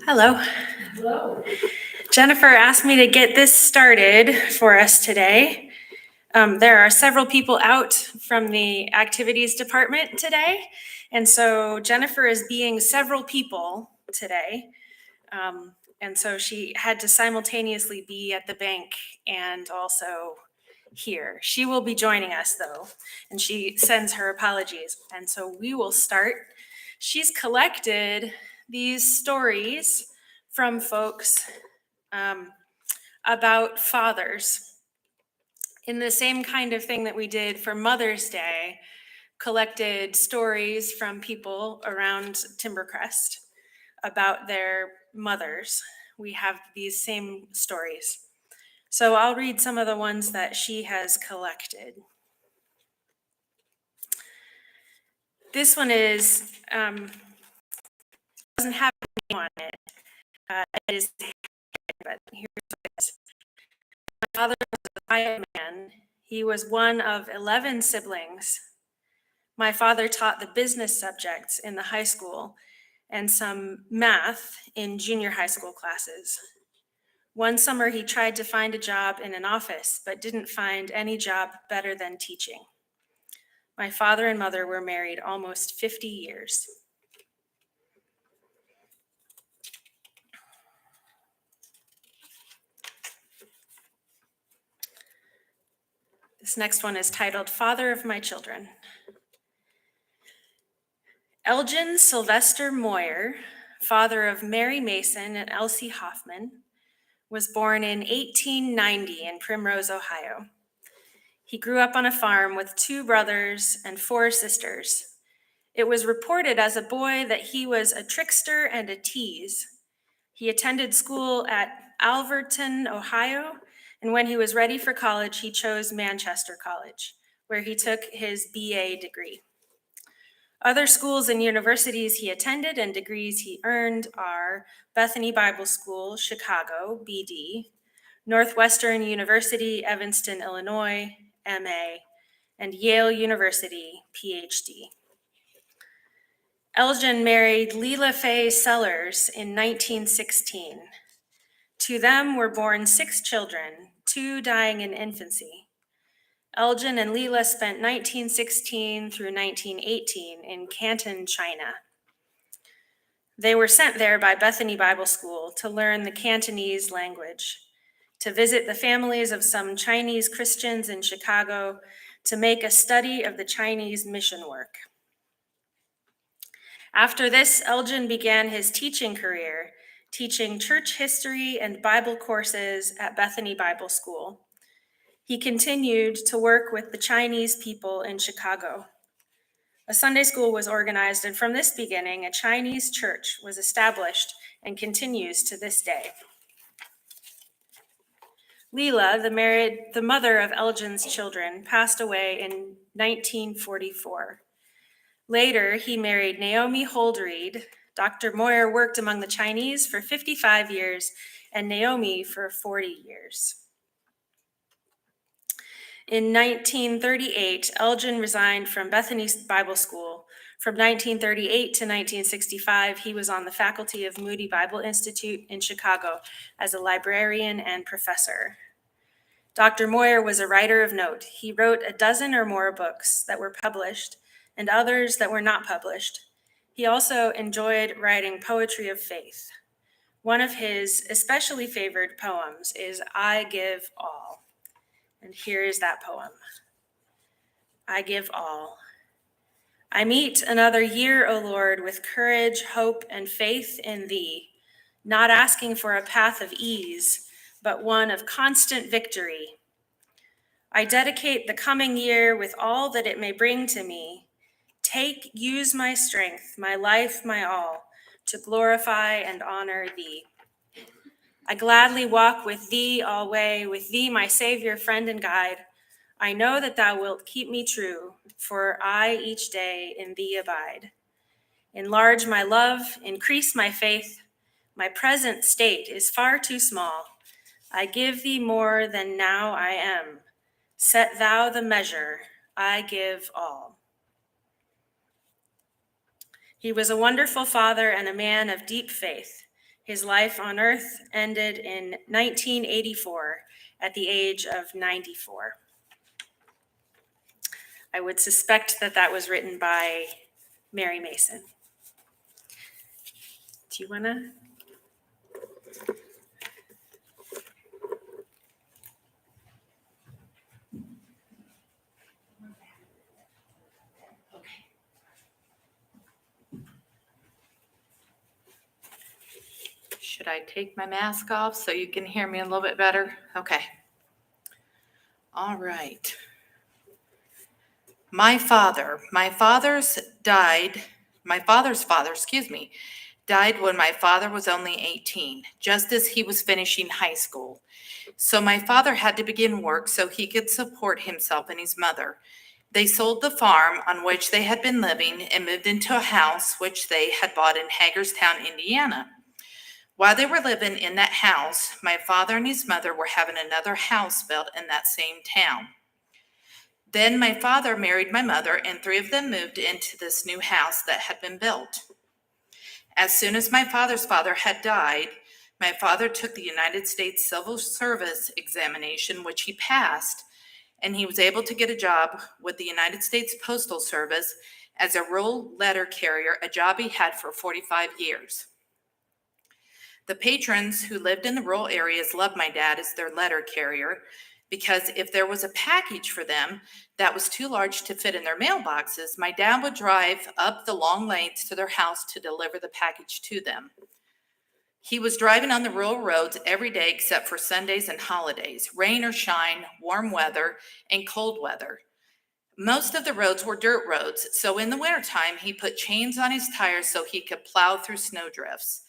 Hello. Hello. Jennifer asked me to get this started for us today. There are several people out from the activities department today, and so Jennifer is being several people today. And so she had to simultaneously be at the bank and also here. She will be joining us though, and she sends her apologies. And so we will start. She's collected these stories from folks about fathers in the same kind of thing that we did for Mother's Day, collected stories from people around Timbercrest about their mothers. We have these same stories. So I'll read some of the ones that she has collected. This one is, doesn't have a name on it. It is, but here's what it is. My father was a quiet man. He was one of 11 siblings. My father taught the business subjects in the high school and some math in junior high school classes. One summer, he tried to find a job in an office, but didn't find any job better than teaching. My father and mother were married almost 50 years. This next one is titled, Father of My Children. Elgin Sylvester Moyer, father of Mary Mason and Elsie Hoffman, was born in 1890 in Primrose, Ohio. He grew up on a farm with 2 brothers and 4 sisters. It was reported as a boy that he was a trickster and a tease. He attended school at Alverton, Ohio, and when he was ready for college, he chose Manchester College, where he took his BA degree. Other schools and universities he attended and degrees he earned are Bethany Bible School, Chicago, BD, Northwestern University, Evanston, Illinois, MA, and Yale University, PhD. Elgin married Leela Faye Sellers in 1916. To them were born 6 children, 2 dying in infancy. Elgin and Leela spent 1916 through 1918 in Canton, China. They were sent there by Bethany Bible School to learn the Cantonese language, to visit the families of some Chinese Christians in Chicago, to make a study of the Chinese mission work. After this, Elgin began his teaching career, teaching church history and Bible courses at Bethany Bible School. He continued to work with the Chinese people in Chicago. A Sunday school was organized, and from this beginning, a Chinese church was established and continues to this day. Leela, the mother of Elgin's children, passed away in 1944. Later, he married Naomi Holdreed. Dr. Moyer worked among the Chinese for 55 years and Naomi for 40 years. In 1938, Elgin resigned from Bethany Bible School. From 1938 to 1965, he was on the faculty of Moody Bible Institute in Chicago as a librarian and professor. Dr. Moyer was a writer of note. He wrote a dozen or more books that were published and others that were not published. He also enjoyed writing poetry of faith. One of his especially favored poems is I Give All. And here is that poem. I give all. I meet another year, O Lord, with courage, hope, and faith in thee, not asking for a path of ease, but one of constant victory. I dedicate the coming year with all that it may bring to me. Use my strength, my life, my all, to glorify and honor thee. I gladly walk with thee alway, with thee, my Savior, friend, and guide. I know that thou wilt keep me true, for I each day in thee abide. Enlarge my love, increase my faith. My present state is far too small. I give thee more than now I am. Set thou the measure, I give all. He was a wonderful father and a man of deep faith. His life on earth ended in 1984 at the age of 94. I would suspect that that was written by Mary Mason. Do you want to? Should I take my mask off so you can hear me a little bit better? Okay. All right. My father's father, died when my father was only 18, just as he was finishing high school. So my father had to begin work so he could support himself and his mother. They sold the farm on which they had been living and moved into a house which they had bought in Hagerstown, Indiana. While they were living in that house, my father and his mother were having another house built in that same town. Then my father married my mother, and three of them moved into this new house that had been built. As soon as my father's father had died, my father took the United States Civil Service examination, which he passed, and he was able to get a job with the United States Postal Service as a rural letter carrier, a job he had for 45 years. The patrons who lived in the rural areas loved my dad as their letter carrier because if there was a package for them that was too large to fit in their mailboxes, my dad would drive up the long lanes to their house to deliver the package to them. He was driving on the rural roads every day except for Sundays and holidays, rain or shine, warm weather, and cold weather. Most of the roads were dirt roads, so in the wintertime, he put chains on his tires so he could plow through snowdrifts.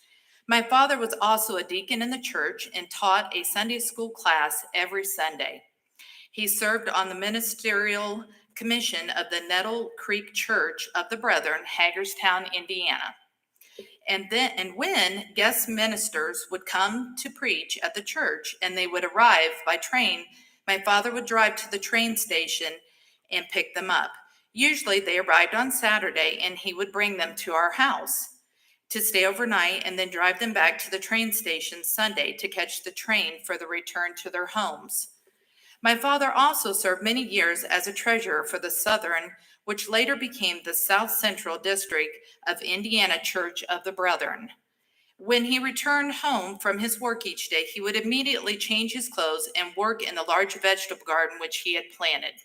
My father was also a deacon in the church and taught a Sunday school class every Sunday. He served on the ministerial commission of the Nettle Creek Church of the Brethren, Hagerstown, Indiana. And when guest ministers would come to preach at the church and they would arrive by train, my father would drive to the train station and pick them up. Usually they arrived on Saturday and he would bring them to our house to stay overnight and then drive them back to the train station Sunday to catch the train for the return to their homes. My father also served many years as a treasurer for the Southern, which later became the South Central District of Indiana Church of the Brethren. When he returned home from his work each day, he would immediately change his clothes and work in the large vegetable garden which he had planted.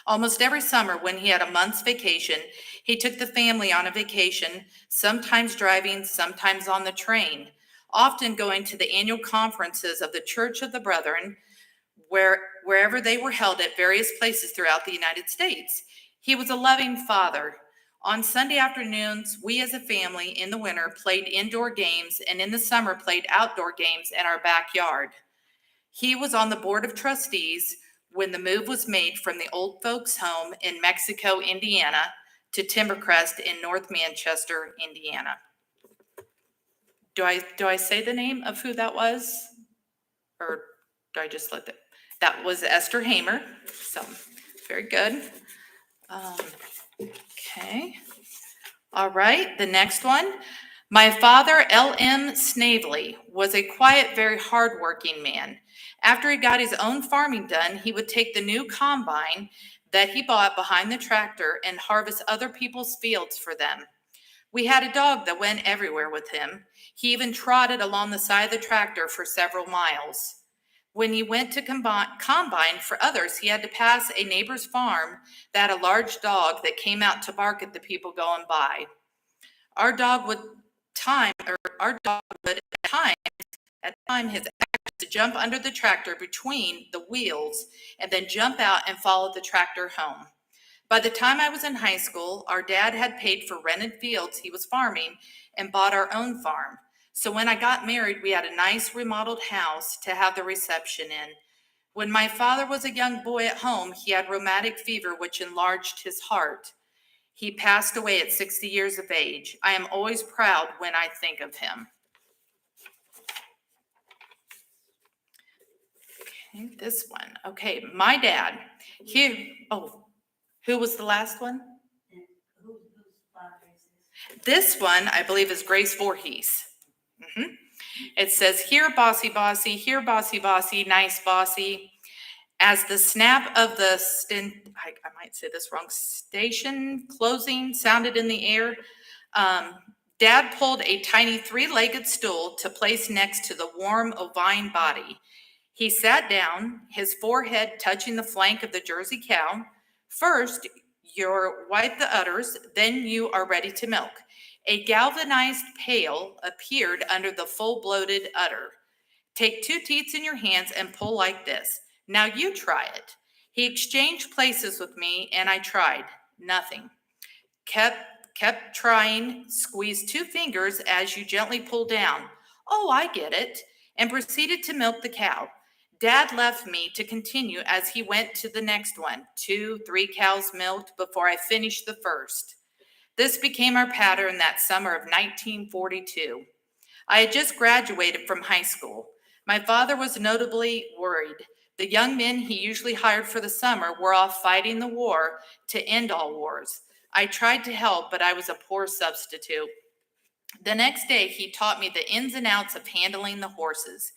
Almost every summer when he had a month's vacation, he took the family on a vacation, sometimes driving, sometimes on the train, often going to the annual conferences of the Church of the Brethren, wherever they were held at various places throughout the United States. He was a loving father. On Sunday afternoons, we as a family in the winter played indoor games and in the summer played outdoor games in our backyard. He was on the board of trustees when the move was made from the old folks' home in Mexico, Indiana, to Timbercrest in North Manchester, Indiana. Do I say the name of who that was? Or do I just let that? That was Esther Hamer. So, very good. Okay. All right, the next one. My father, L.M. Snavely, was a quiet, very hardworking man. After he got his own farming done, he would take the new combine that he bought behind the tractor and harvest other people's fields for them. We had a dog that went everywhere with him. He even trotted along the side of the tractor for several miles. When he went to combine for others, he had to pass a neighbor's farm that had a large dog that came out to bark at the people going by. Our dog would at times his act to jump under the tractor between the wheels and then jump out and follow the tractor home. By the time I was in high school, our dad had paid for rented fields he was farming and bought our own farm. So when I got married, we had a nice remodeled house to have the reception in. When my father was a young boy at home, he had rheumatic fever, which enlarged his heart. He passed away at 60 years of age. I am always proud when I think of him. Okay, this one. Okay, my dad. Who was the last one? This one, I believe, is Grace Voorhees. It says, here, bossy, bossy, here, bossy, bossy, nice, bossy. As the snap of the I might say this wrong, station closing sounded in the air, Dad pulled a tiny three-legged stool to place next to the warm ovine body. He sat down, his forehead touching the flank of the Jersey cow. First, you wipe the udders, then you are ready to milk. A galvanized pail appeared under the full-bloated udder. Take 2 teats in your hands and pull like this. Now you try it. He exchanged places with me and I tried. Nothing. Kept trying. Squeeze 2 fingers as you gently pull down. Oh, I get it. And proceeded to milk the cow. Dad left me to continue as he went to the next one. 2, 3 cows milked before I finished the first. This became our pattern that summer of 1942. I had just graduated from high school. My father was notably worried. The young men he usually hired for the summer were off fighting the war to end all wars. I tried to help, but I was a poor substitute. The next day, he taught me the ins and outs of handling the horses.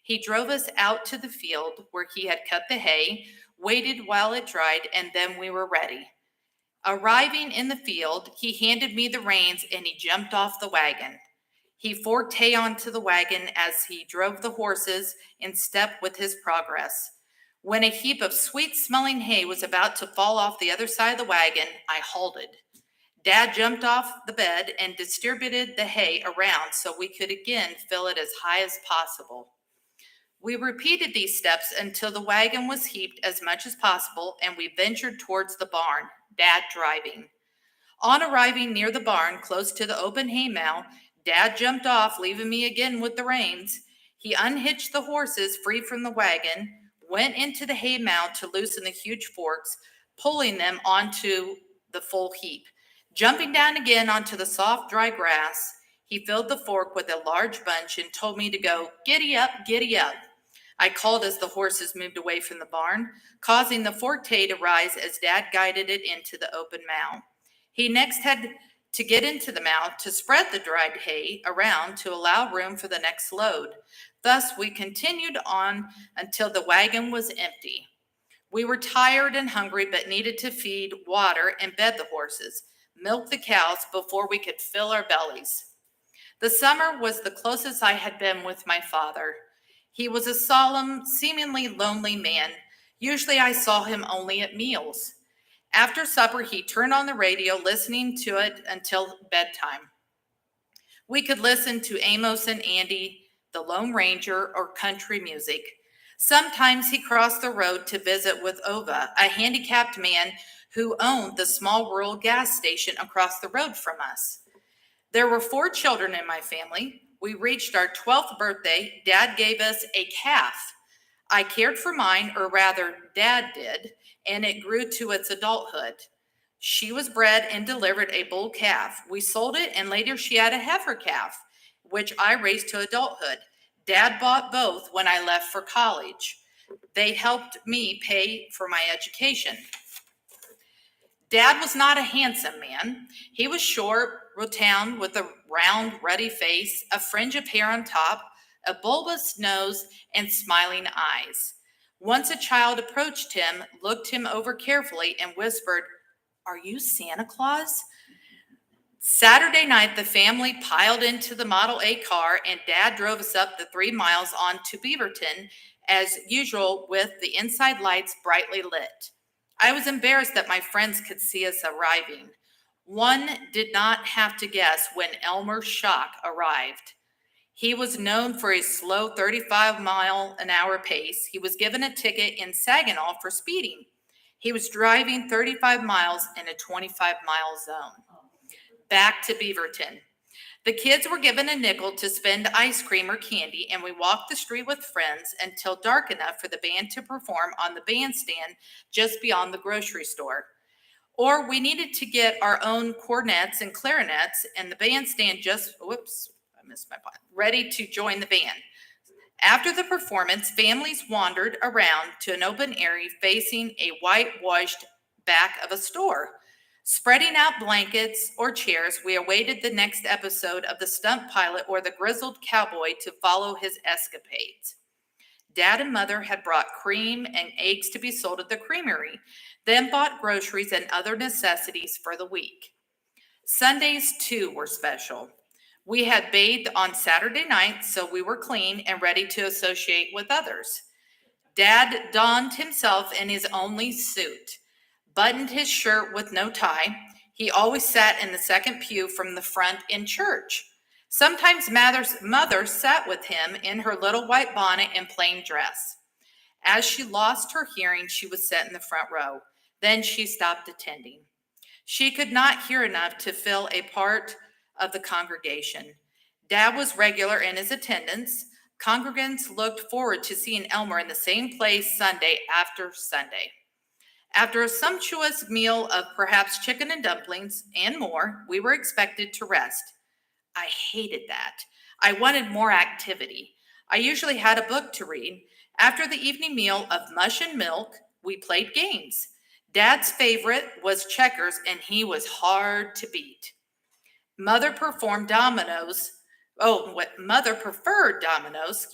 He drove us out to the field where he had cut the hay, waited while it dried, and then we were ready. Arriving in the field, he handed me the reins and he jumped off the wagon. He forked hay onto the wagon as he drove the horses in step with his progress. When a heap of sweet-smelling hay was about to fall off the other side of the wagon, I halted. Dad jumped off the bed and distributed the hay around so we could again fill it as high as possible. We repeated these steps until the wagon was heaped as much as possible and we ventured towards the barn, Dad driving. On arriving near the barn, close to the open hay mow, Dad jumped off, leaving me again with the reins. He unhitched the horses free from the wagon, went into the hay mow to loosen the huge forks, pulling them onto the full heap. Jumping down again onto the soft, dry grass, he filled the fork with a large bunch and told me to go, giddy up, giddy up. I called as the horses moved away from the barn, causing the forked hay to rise as Dad guided it into the open mow. He next had to get into the mow to spread the dried hay around to allow room for the next load. Thus, we continued on until the wagon was empty. We were tired and hungry, but needed to feed, water, and bed the horses, milk the cows before we could fill our bellies. The summer was the closest I had been with my father. He was a solemn, seemingly lonely man. Usually I saw him only at meals. After supper, he turned on the radio, listening to it until bedtime. We could listen to Amos and Andy, the Lone Ranger, or country music. Sometimes he crossed the road to visit with Ova, a handicapped man who owned the small rural gas station across the road from us. There were 4 children in my family. We reached our 12th birthday. Dad gave us a calf. I cared for mine, or rather, Dad did, and it grew to its adulthood. She was bred and delivered a bull calf. We sold it, and later she had a heifer calf, which I raised to adulthood. Dad bought both when I left for college. They helped me pay for my education. Dad was not a handsome man. He was short, rotund, with a round, ruddy face, a fringe of hair on top, a bulbous nose, and smiling eyes. Once a child approached him, looked him over carefully, and whispered, "Are you Santa Claus?" Saturday night, the family piled into the Model A car, and Dad drove us up the 3 miles on to Beaverton, as usual, with the inside lights brightly lit. I was embarrassed that my friends could see us arriving. One did not have to guess when Elmer Schock arrived. He was known for his slow 35-mile-an-hour pace. He was given a ticket in Saginaw for speeding. He was driving 35 miles in a 25-mile zone. Back to Beaverton. The kids were given a nickel to spend ice cream or candy, and we walked the street with friends until dark enough for the band to perform on the bandstand just beyond the grocery store. Or we needed to get our own cornets and clarinets, and the bandstand ready to join the band. After the performance, families wandered around to an open area facing a whitewashed back of a store. Spreading out blankets or chairs, we awaited the next episode of the stunt pilot or the grizzled cowboy to follow his escapades. Dad and Mother had brought cream and eggs to be sold at the creamery, then bought groceries and other necessities for the week. Sundays, too, were special. We had bathed on Saturday night, so we were clean and ready to associate with others. Dad donned himself in his only suit, buttoned his shirt with no tie. He always sat in the second pew from the front in church. Sometimes mother sat with him in her little white bonnet and plain dress. As she lost her hearing, she would sit in the front row. Then she stopped attending. She could not hear enough to fill a part of the congregation. Dad was regular in his attendance. Congregants looked forward to seeing Elmer in the same place Sunday after Sunday. After a sumptuous meal of perhaps chicken and dumplings and more, we were expected to rest. I hated that. I wanted more activity. I usually had a book to read. After the evening meal of mush and milk, we played games. Dad's favorite was checkers, and he was hard to beat. Mother performed dominoes. Mother preferred dominoes,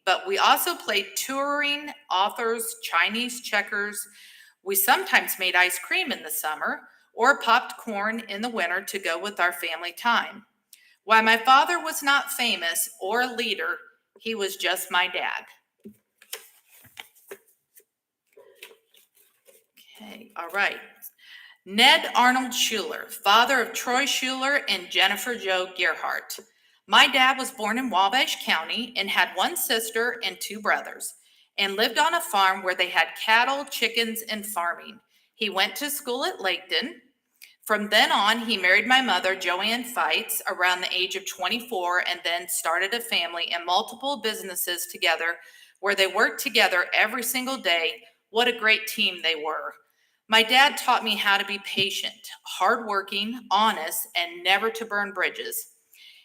but we also played touring authors, Chinese checkers. We sometimes made ice cream in the summer or popped corn in the winter to go with our family time. While my father was not famous or a leader, he was just my dad. Okay, all right. Ned Arnold Schuler, father of Troy Schuler and Jennifer Jo Gearhart. My dad was born in Wabash County and had one sister and two brothers, and lived on a farm where they had cattle, chickens, and farming. He went to school at Laketon. From then on, he married my mother, Joanne Feitz, around the age of 24, and then started a family and multiple businesses together where they worked together every single day. What a great team they were. My dad taught me how to be patient, hardworking, honest, and never to burn bridges.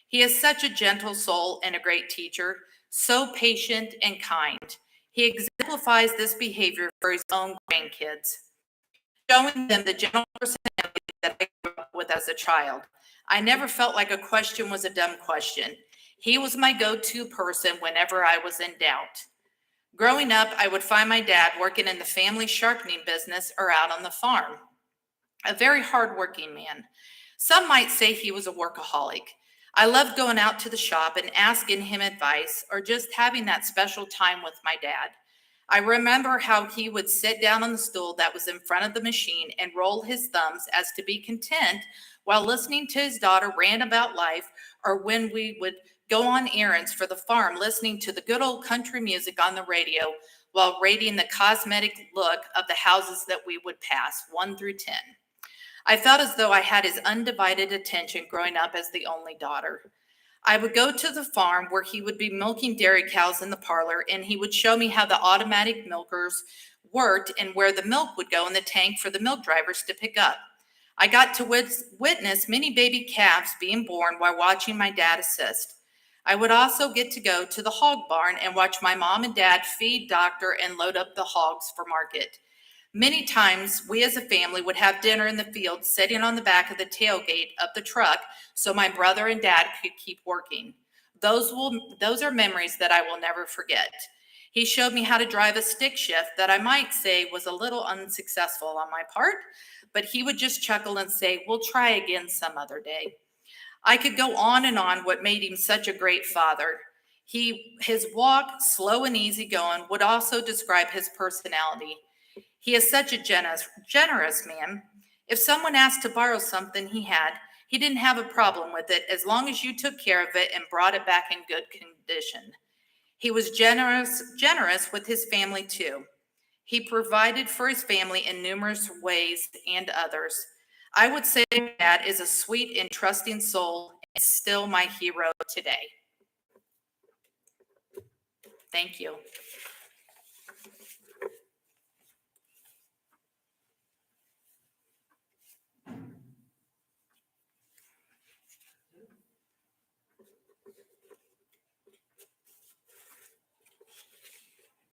He is such a gentle soul and a great teacher, so patient and kind. He exemplifies this behavior for his own grandkids, showing them the gentle personality that I grew up with as a child. I never felt like a question was a dumb question. He was my go-to person whenever I was in doubt. Growing up, I would find my dad working in the family sharpening business or out on the farm. A very hardworking man. Some might say he was a workaholic. I loved going out to the shop and asking him advice or just having that special time with my dad. I remember how he would sit down on the stool that was in front of the machine and roll his thumbs as to be content while listening to his daughter rant about life, or when we would go on errands for the farm listening to the good old country music on the radio while rating the cosmetic look of the houses that we would pass, 1 through 10. I felt as though I had his undivided attention growing up as the only daughter. I would go to the farm where he would be milking dairy cows in the parlor, and he would show me how the automatic milkers worked and where the milk would go in the tank for the milk drivers to pick up. I got to witness many baby calves being born while watching my dad assist. I would also get to go to the hog barn and watch my mom and dad feed, doctor, and load up the hogs for market. Many times, we as a family would have dinner in the field sitting on the back of the tailgate of the truck so my brother and dad could keep working. Those are memories that I will never forget. He showed me how to drive a stick shift that I might say was a little unsuccessful on my part, but he would just chuckle and say, "We'll try again some other day." I could go on and on what made him such a great father. His walk, slow and easygoing, would also describe his personality. He is such a generous man. If someone asked to borrow something he didn't have a problem with it as long as you took care of it and brought it back in good condition. He was generous with his family too. He provided for his family in numerous ways and others. I would say that is a sweet and trusting soul and still my hero today. Thank you.